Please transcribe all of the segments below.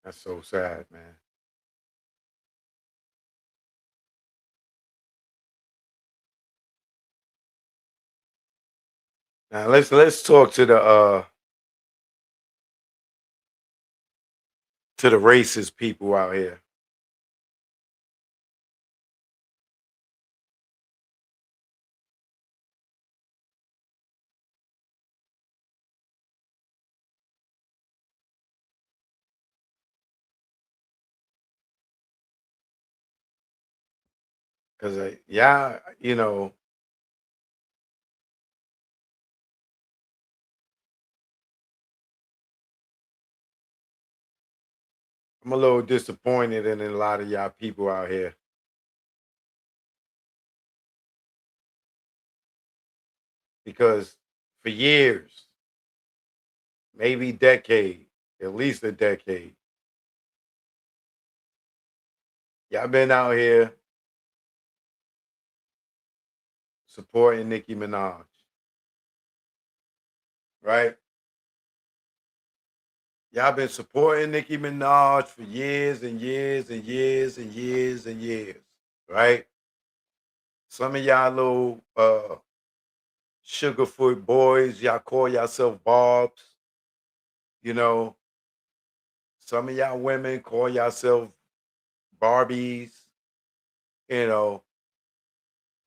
That's so sad, man. Now let's talk to the racist people out here. Cause yeah, I'm a little disappointed in a lot of y'all people out here because for years, maybe decade, at least a decade, y'all been out here supporting Nicki Minaj, right? Y'all been supporting Nicki Minaj for years and years and years and years and years, right? Some of y'all little sugarfoot boys, y'all call yourself Bobs, you know. Some of y'all women call yourself Barbies, you know.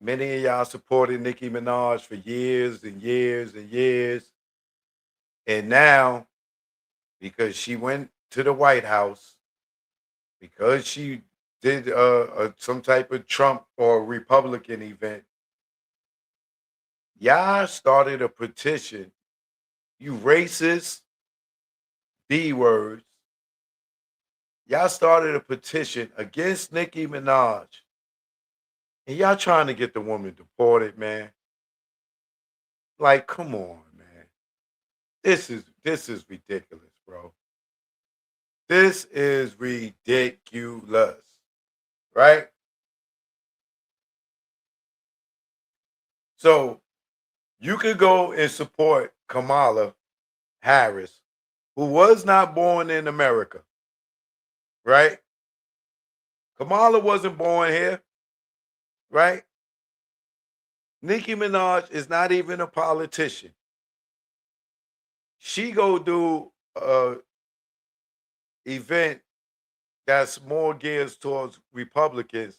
Many of y'all supported Nicki Minaj for years and years and years. And now, because she went to the White House, because she did some type of Trump or Republican event, y'all started a petition. You racist B words. Y'all started a petition against Nicki Minaj. And y'all trying to get the woman deported, man. Like, come on, man. This is ridiculous, bro. This is ridiculous, right? So you could go and support Kamala Harris, who was not born in America, right? Kamala wasn't born here, right? Nicki Minaj is not even a politician. She go do a event that's more geared towards Republicans,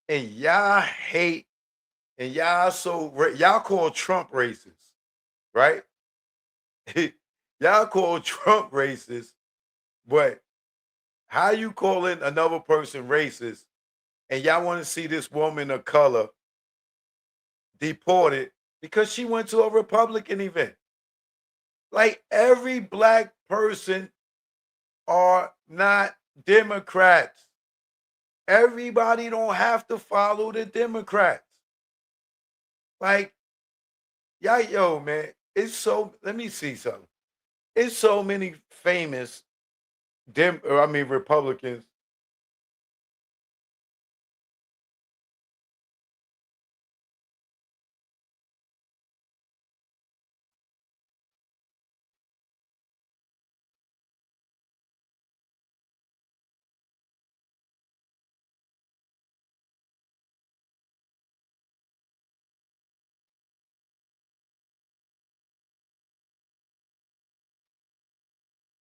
and y'all hate and y'all call Trump racist, right? Y'all call Trump racist, but how you calling another person racist and y'all want to see this woman of color deported because she went to a Republican event? Like every black person are not Democrats. Everybody don't have to follow the Democrats. Like, yeah, yo, man, it's so. Let me see something. It's so many famous Republicans.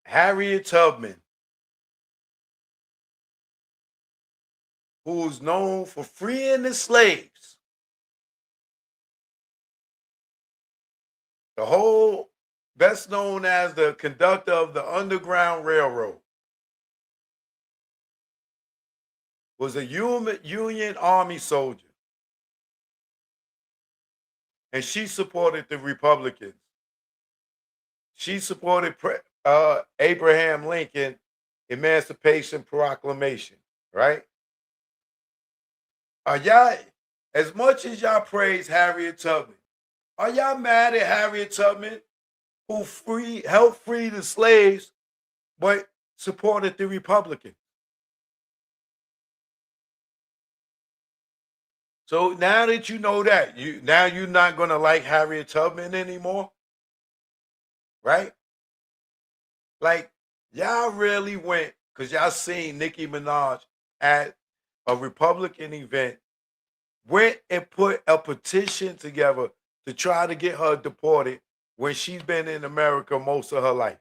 Harriet Tubman, who's known for freeing the slaves, the whole best known as the conductor of the Underground Railroad, was a Union Army soldier, and she supported the Republicans. She supported Abraham Lincoln Emancipation Proclamation, right? Are y'all, as much as y'all praise Harriet Tubman, are y'all mad at Harriet Tubman, who helped free the slaves, but supported the Republicans? So now that you know that, you're not gonna like Harriet Tubman anymore, right? Like y'all really went Because y'all seen Nicki Minaj at a Republican event, went and put a petition together to try to get her deported when she's been in America most of her life.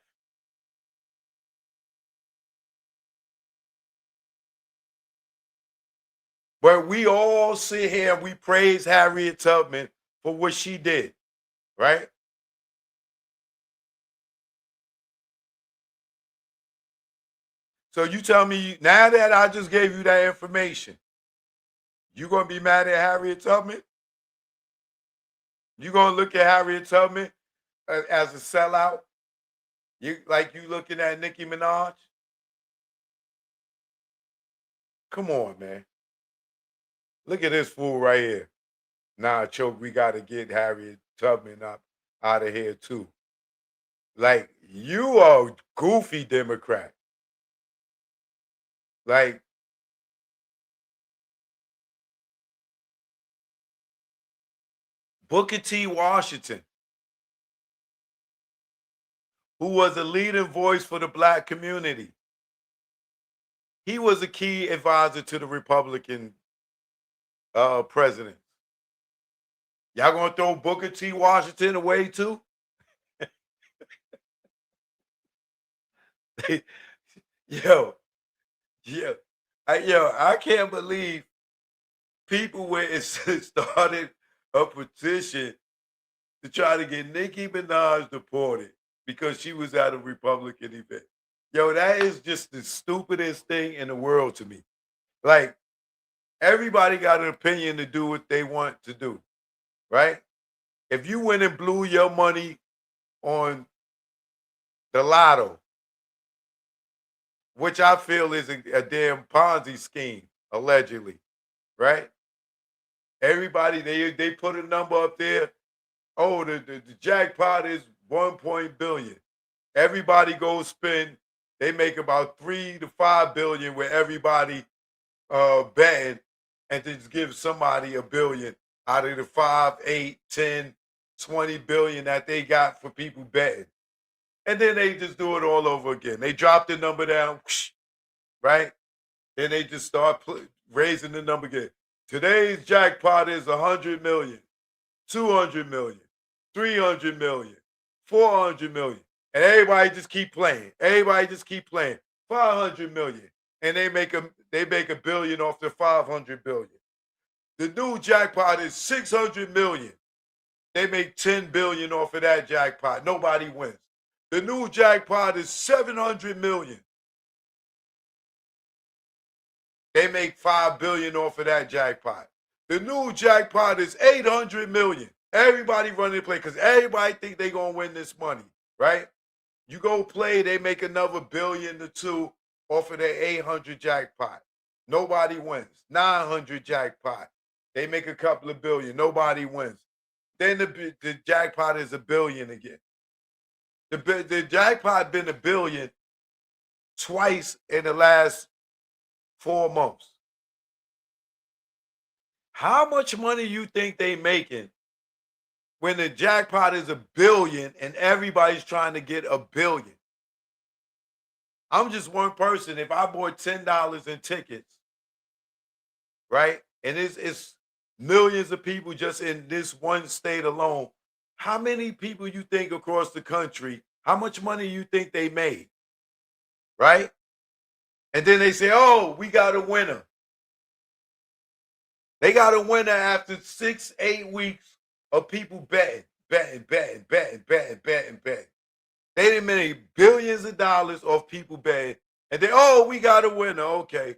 But we all sit here and we praise Harriet Tubman for what she did, right? So you tell me now that I just gave you that information, you gonna be mad at Harriet Tubman? You gonna look at Harriet Tubman as a sellout? You like you looking at Nicki Minaj? Come on, man. Look at this fool right here. Nah, choke, we gotta get Harriet Tubman up out of here too. Like, you are a goofy Democrat. Like, Booker T. Washington, who was a leading voice for the black community. He was a key advisor to the Republican president. Y'all gonna throw Booker T. Washington away too? Yo, yeah. I can't believe people went and started a petition to try to get Nicki Minaj deported because she was at a Republican event. Yo, that is just the stupidest thing in the world to me. Like, everybody got an opinion to do what they want to do, right? If you went and blew your money on the lotto, which I feel is a damn Ponzi scheme, allegedly, right? Everybody they put a number up there. Oh, the jackpot is 1 billion. Everybody goes spend. They make about 3 to 5 billion with everybody betting, and to just give somebody a billion out of the 5, 8, 10, 20 billion that they got for people betting. And then they just do it all over again. They drop the number down, right? Then they just start raising the number again. Today's jackpot is 100 million, 200 million, 300 million, 400 million. And everybody just keep playing. Everybody just keep playing. 500 million. And they make a billion off the 500 billion. The new jackpot is 600 million. They make 10 billion off of that jackpot. Nobody wins. The new jackpot is 700 million. They make 5 billion off of that jackpot. The new jackpot is 800 million. Everybody running to play because everybody think they gonna win this money, right? You go play, they make another billion to two off of their 800 jackpot. Nobody wins. 900 jackpot. They make a couple of billion. Nobody wins. Then the jackpot is a billion again. The jackpot been a billion twice in the last 4 months. How much money you think they making when the jackpot is a billion and everybody's trying to get a billion? I'm just one person. If I bought $10 in tickets, right, and it's millions of people just in this one state alone, how many people you think across the country? How much money you think they made, right? And then they say, "Oh, we got a winner." They got a winner after 6, 8 weeks of people betting, betting, betting, betting, betting, betting, betting. They didn't make billions of dollars off people betting. And then, oh, we got a winner. Okay.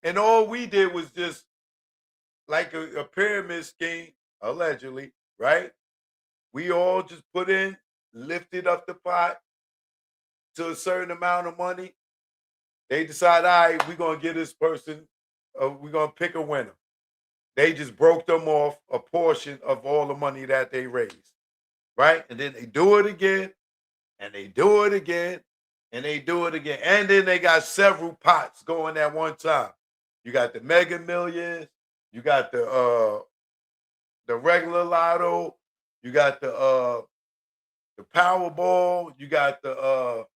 And all we did was just like a pyramid scheme, allegedly, right? We all just put in, lifted up the pot to a certain amount of money. They decide, all right, we're going to give this person, we're going to pick a winner. They just broke them off a portion of all the money that they raised, right? And then they do it again, and they do it again, and they do it again. And then they got several pots going at one time. You got the Mega Millions, you got the regular lotto, you got the Powerball, you got the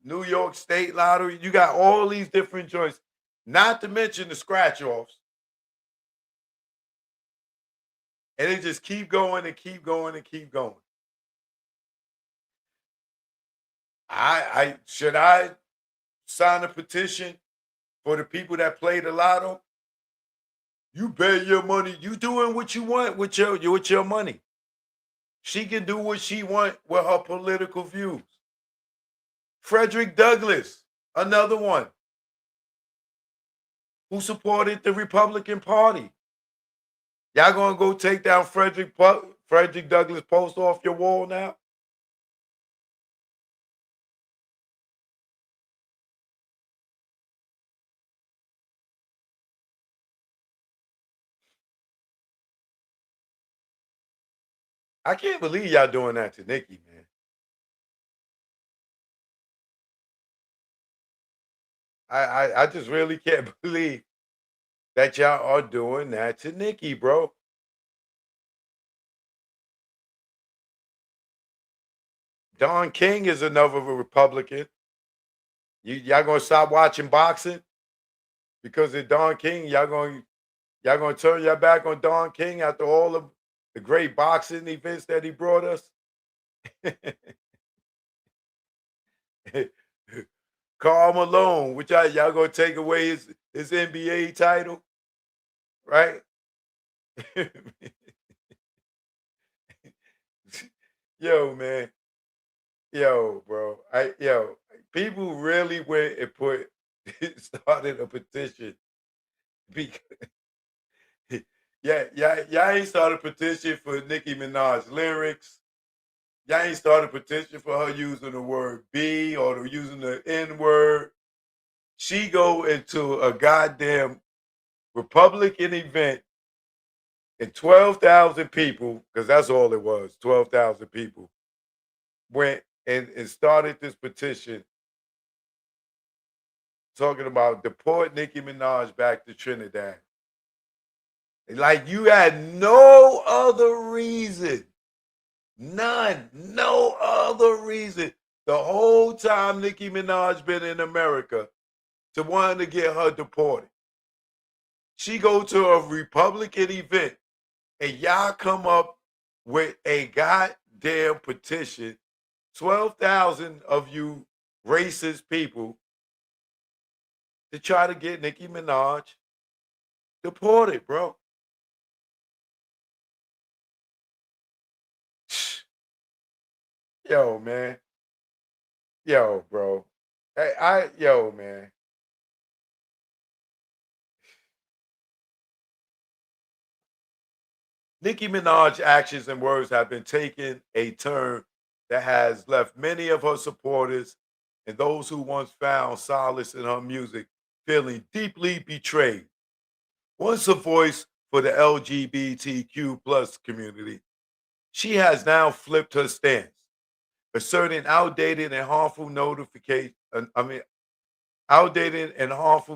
New York State Lottery. You got all these different joints, not to mention the scratch offs. And they just keep going and keep going and keep going. I should I sign a petition for the people that play the lotto? You bet your money. You doing what you want with your money. She can do what she want with her political views. Frederick Douglass, another one who supported the Republican Party. Y'all gonna go take down Frederick Douglass post off your wall now? I can't believe y'all doing that to Nicki, man. I just really can't believe that y'all are doing that to Nicki, bro. Don King is another Republican. Y'all gonna stop watching boxing because of Don King? Y'all gonna turn your back on Don King after all of the great boxing events that he brought us? Karl Malone, which y'all gonna take away his NBA title, right? Yo, man. Yo, bro. People really went and started a petition because y'all ain't started a petition for Nicki Minaj lyrics. Y'all ain't started a petition for her using the word B or using the N word. She go into a goddamn Republican event and 12,000 people, because that's all it was, 12,000 people, went and started this petition talking about deport Nicki Minaj back to Trinidad. Like you had no other reason, none, no other reason the whole time Nicki Minaj been in America to want to get her deported. She go to a Republican event and y'all come up with a goddamn petition, 12,000 of you racist people to try to get Nicki Minaj deported, bro. Yo, man. Yo, bro. Yo, man. Nicki Minaj's actions and words have been taking a turn that has left many of her supporters and those who once found solace in her music feeling deeply betrayed. Once a voice for the LGBTQ plus community, she has now flipped her stance, asserting outdated and harmful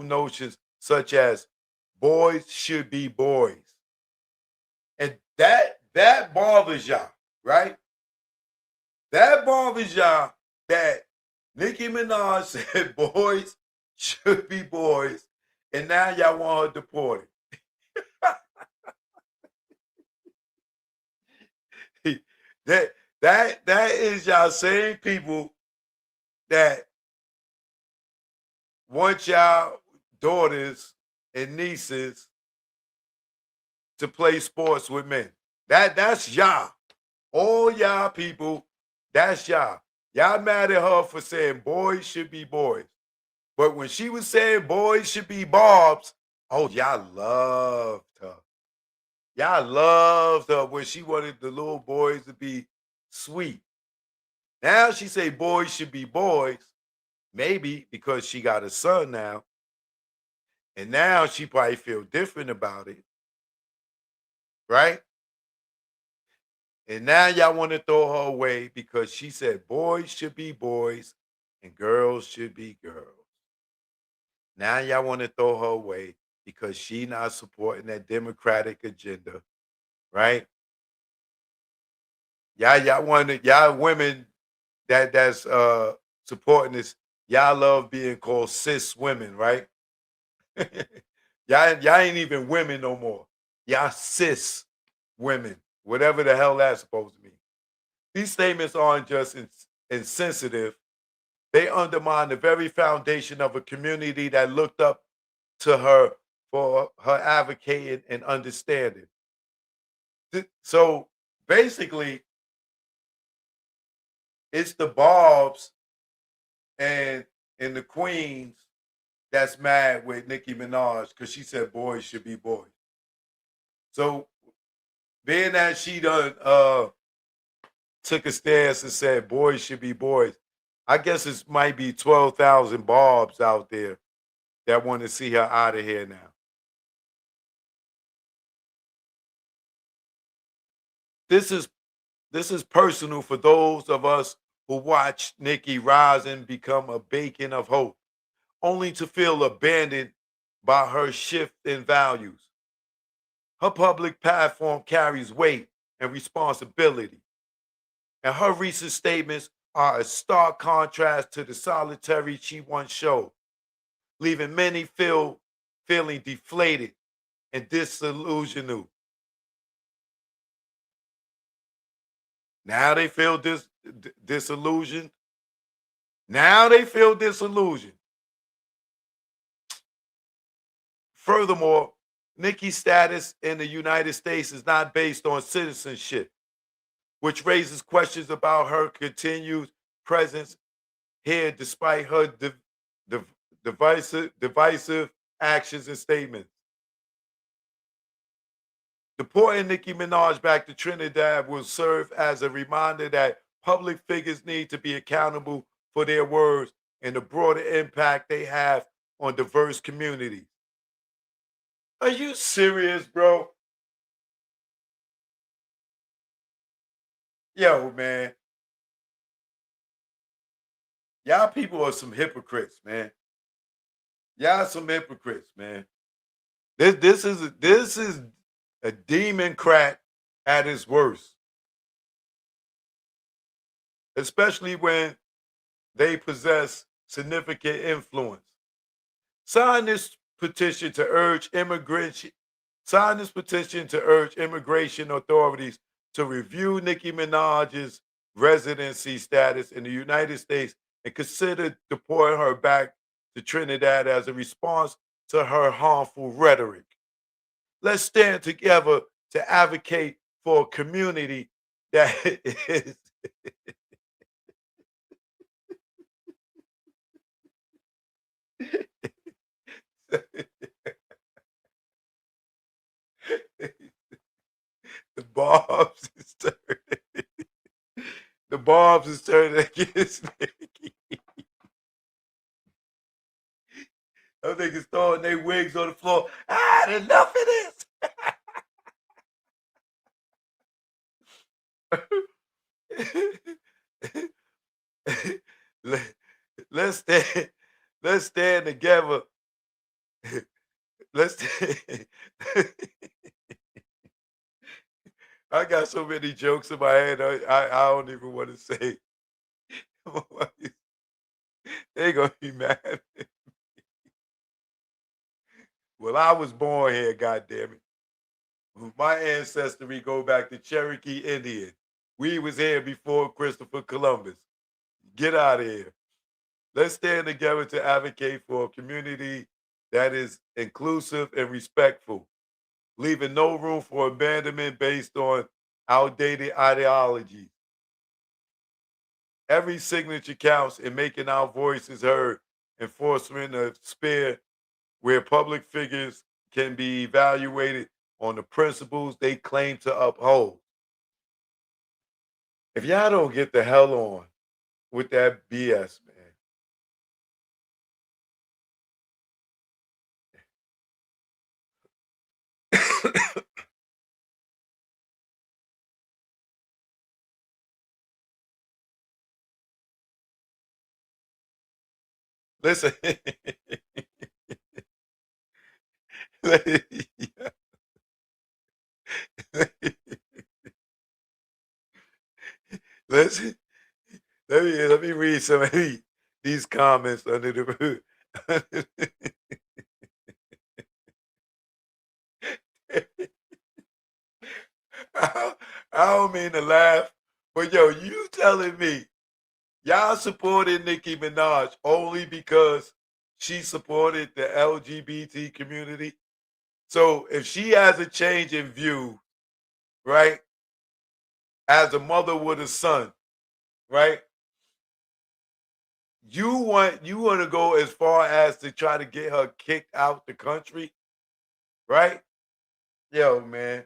notions such as boys should be boys. And that bothers y'all, right? That bothers y'all that Nicki Minaj said boys should be boys, and now y'all want her deported. that that is y'all same people that want y'all daughters and nieces to play sports with men. That's y'all. All y'all people, that's y'all. Y'all mad at her for saying boys should be boys. But when she was saying boys should be barbs, oh, y'all loved her. Y'all loved her when she wanted the little boys to be sweet. Now she say boys should be boys, maybe because she got a son now, and now she probably feel different about it, right? And now y'all want to throw her away because she said boys should be boys and girls should be girls. Now y'all want to throw her away because she not supporting that democratic agenda, right? Y'all want y'all women that's supporting this. Y'all love being called cis women, right? y'all ain't even women no more. Y'all cis women, whatever the hell that's supposed to mean. These statements aren't just insensitive, they undermine the very foundation of a community that looked up to her for her advocating and understanding. So basically, it's the Bobs and the Queens that's mad with Nicki Minaj because she said boys should be boys. So being that she done took a stance and said boys should be boys, I guess it might be 12,000 Bobs out there that want to see her out of here now. This is this is personal for those of us who watched Nicki rise and become a beacon of hope, only to feel abandoned by her shift in values. Her public platform carries weight and responsibility, and her recent statements are a stark contrast to the solitary she once showed, leaving many feeling deflated and disillusioned. Now they feel disillusioned. Now they feel disillusioned. Furthermore, Nikki's status in the United States is not based on citizenship, which raises questions about her continued presence here despite her div- divisive actions and statements. Deporting Nicki Minaj back to Trinidad will serve as a reminder that public figures need to be accountable for their words and the broader impact they have on diverse communities. Are you serious, bro? Yo, man, y'all people are some hypocrites, man. Y'all some hypocrites, man. This is a demon crack at its worst, especially when they possess significant influence. Sign this petition to urge immigration. Sign this petition to urge immigration authorities to review Nicki Minaj's residency status in the United States and consider deporting her back to Trinidad as a response to her harmful rhetoric. Let's stand together to advocate for a community that is the Bobs is turning. The Bobs is turning against Nicki. Those niggas throwing their wigs on the floor. Enough of this. Let- let's stand. Let's stand together. Let's. I got so many jokes in my head. I don't even want to say. They gonna be mad. Well, I was born here. God damn it. My ancestry go back to Cherokee Indian. We was here before Christopher Columbus. Get out of here. Let's stand together to advocate for a community that is inclusive and respectful, leaving no room for abandonment based on outdated ideologies. Every signature counts in making our voices heard, enforcement a sphere where public figures can be evaluated on the principles they claim to uphold. If y'all don't get the hell on with that BS, man. Listen. Listen. Let me read some. these comments under the I don't mean to laugh, but yo, you telling me y'all supported Nicki Minaj only because she supported the LGBT community? So if she has a change in view, right, as a mother with a son, right, you want to go as far as to try to get her kicked out the country, right? Yo, man,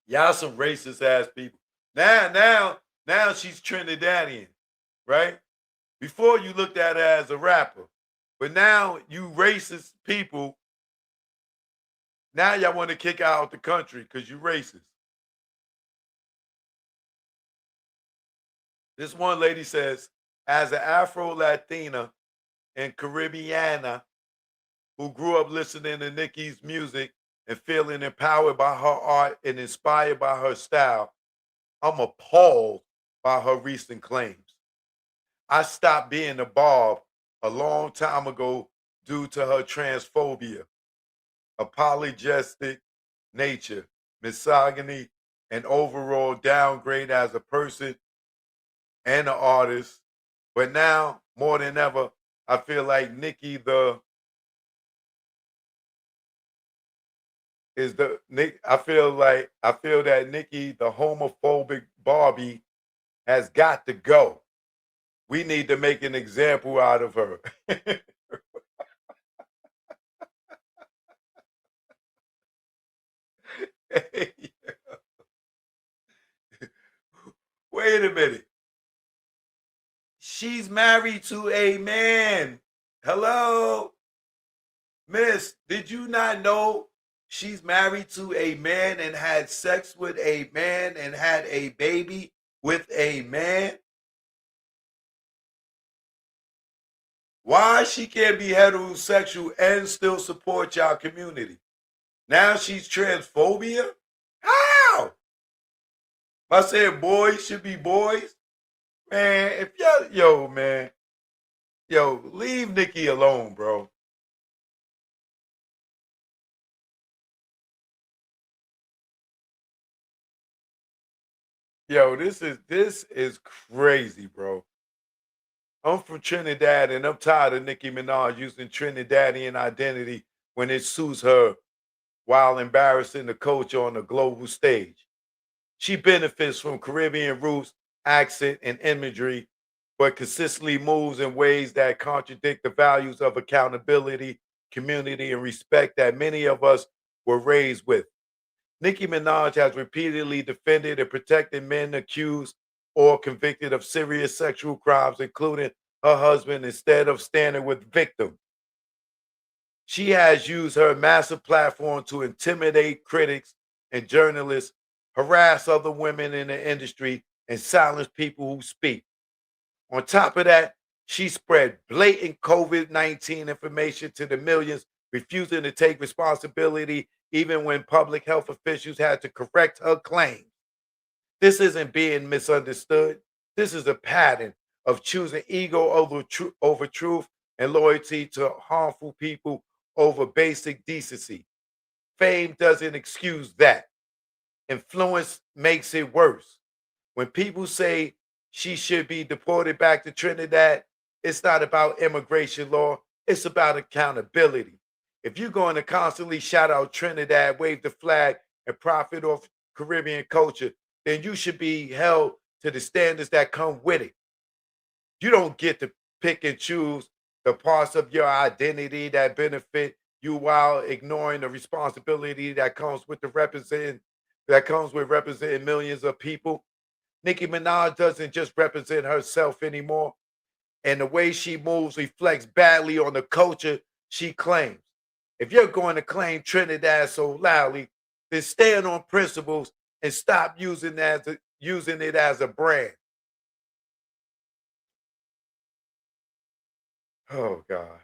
y'all some racist ass people. Now she's Trinidadian, right? Before you looked at her as a rapper, but now you racist people. Now y'all want to kick her out the country because you racist. This one lady says, as an Afro Latina and Caribbeana who grew up listening to Nicki's music and feeling empowered by her art and inspired by her style, I'm appalled by her recent claims. I stopped being a Bob a long time ago due to her transphobia, apologetic nature, misogyny, and overall downgrade as a person and an artist. But now, more than ever, I feel like Nicki the is the Nick. I feel that Nicki, the homophobic Barbie, has got to go. We need to make an example out of her. Hey, wait a minute. She's married to a man. Hello, Miss. Did you not know she's married to a man and had sex with a man and had a baby with a man? Why she can't be heterosexual and still support y'all community? Now she's transphobia? How? Am I saying boys should be boys? Man, if y'all, yo, man, yo, leave Nicki alone, bro. Yo, this is crazy, bro. I'm from Trinidad and I'm tired of Nicki Minaj using Trinidadian identity when it suits her while embarrassing the culture on the global stage. She benefits from Caribbean roots, accent, and imagery, but consistently moves in ways that contradict the values of accountability, community, and respect that many of us were raised with. Nicki Minaj has repeatedly defended and protected men accused or convicted of serious sexual crimes, including her husband, instead of standing with victims. She has used her massive platform to intimidate critics and journalists, harass other women in the industry, and silence people who speak. On top of that, she spread blatant COVID-19 information to the millions, refusing to take responsibility even when public health officials had to correct her claims. This isn't being misunderstood. This is a pattern of choosing ego over truth and loyalty to harmful people over basic decency. Fame doesn't excuse that. Influence makes it worse. When people say she should be deported back to Trinidad, it's not about immigration law, it's about accountability. If you're going to constantly shout out Trinidad, wave the flag, and profit off Caribbean culture, then you should be held to the standards that come with it. You don't get to pick and choose the parts of your identity that benefit you while ignoring the responsibility that comes with representing millions of people. Nicki Minaj doesn't just represent herself anymore, and the way she moves reflects badly on the culture she claims. If you're going to claim Trinidad so loudly, then stand on principles and stop using it as a brand. Oh God.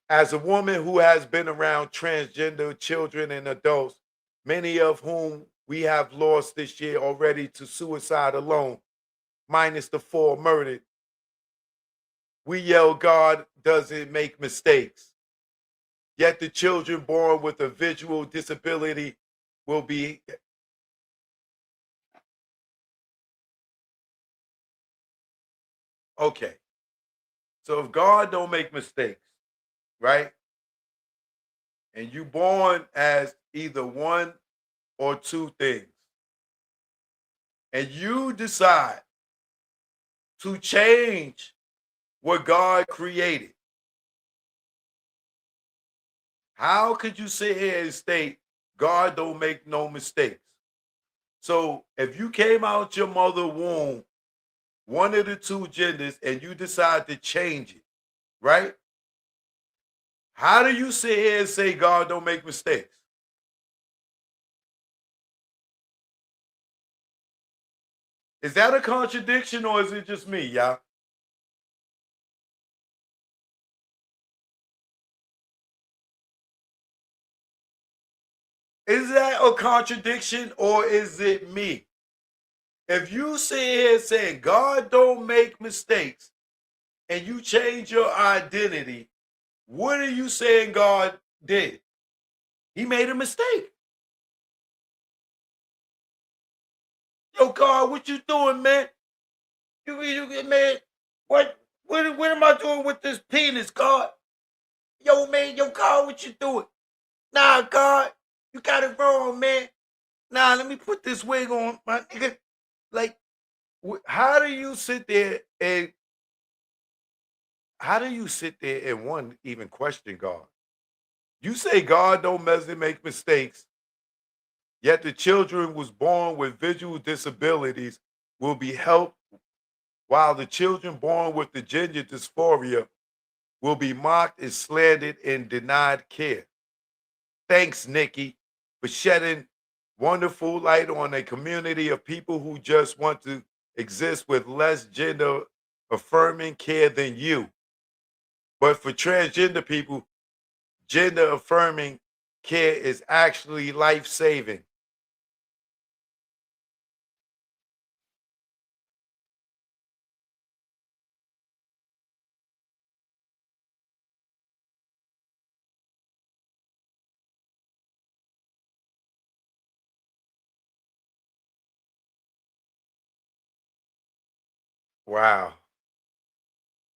As a woman who has been around transgender children and adults, many of whom we have lost this year already to suicide alone, minus the four murdered, We yell, God doesn't make mistakes. Yet the children born with a visual disability will be okay. So if God don't make mistakes, right? And you born as either one or two things, and you decide to change what God created, how could you sit here and state God don't make no mistakes? So if you came out your mother womb, one of the two genders, and you decide to change it, right? How do you sit here and say God don't make mistakes? Is that a contradiction or is it just me, y'all? Is that a contradiction or is it me? If you sit here saying God don't make mistakes and you change your identity, what are you saying God did? He made a mistake. Yo, God, what you doing, man? Man, what am I doing with this penis, God? Yo, man, yo, God, what you doing? Nah, God, you got it wrong, man. Nah, let me put this wig on, my nigga. Like, how do you sit there and how do you sit there and one even question God? You say God don't measure make mistakes, yet the children was born with visual disabilities will be helped, while the children born with the gender dysphoria will be mocked and slandered and denied care. Thanks, Nikki, for shedding wonderful light on a community of people who just want to exist with less gender affirming care than you. But for transgender people, gender affirming care is actually life saving. Wow.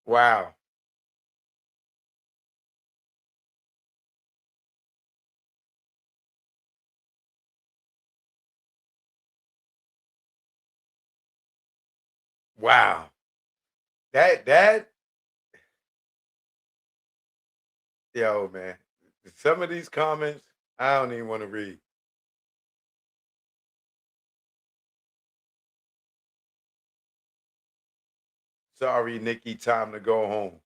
Wow. Wow. That yo, man. Some of these comments, I don't even want to read. Sorry, Nikki, time to go home.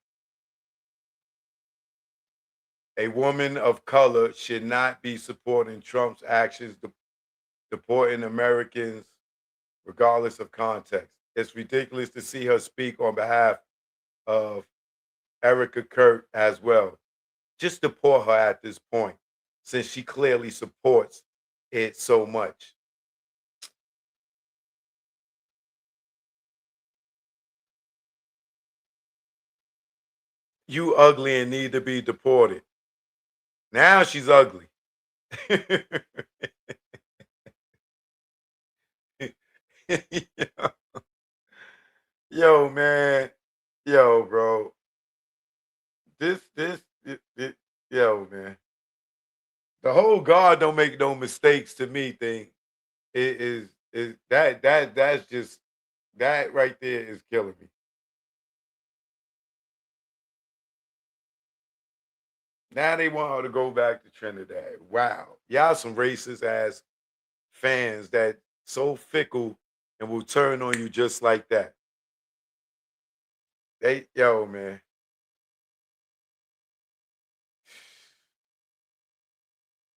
A woman of color should not be supporting Trump's actions, deporting Americans regardless of context. It's ridiculous to see her speak on behalf of Erica Kurt as well. Just deport her at this point, since she clearly supports it so much. You ugly and need to be deported. Now she's ugly. Yo, man. Yo, bro. This, yo, man. The whole God don't make no mistakes to me thing is that's just that right there is killing me. Now they want her to go back to Trinidad. Wow. Y'all some racist ass fans that so fickle and will turn on you just like that. They yo, man.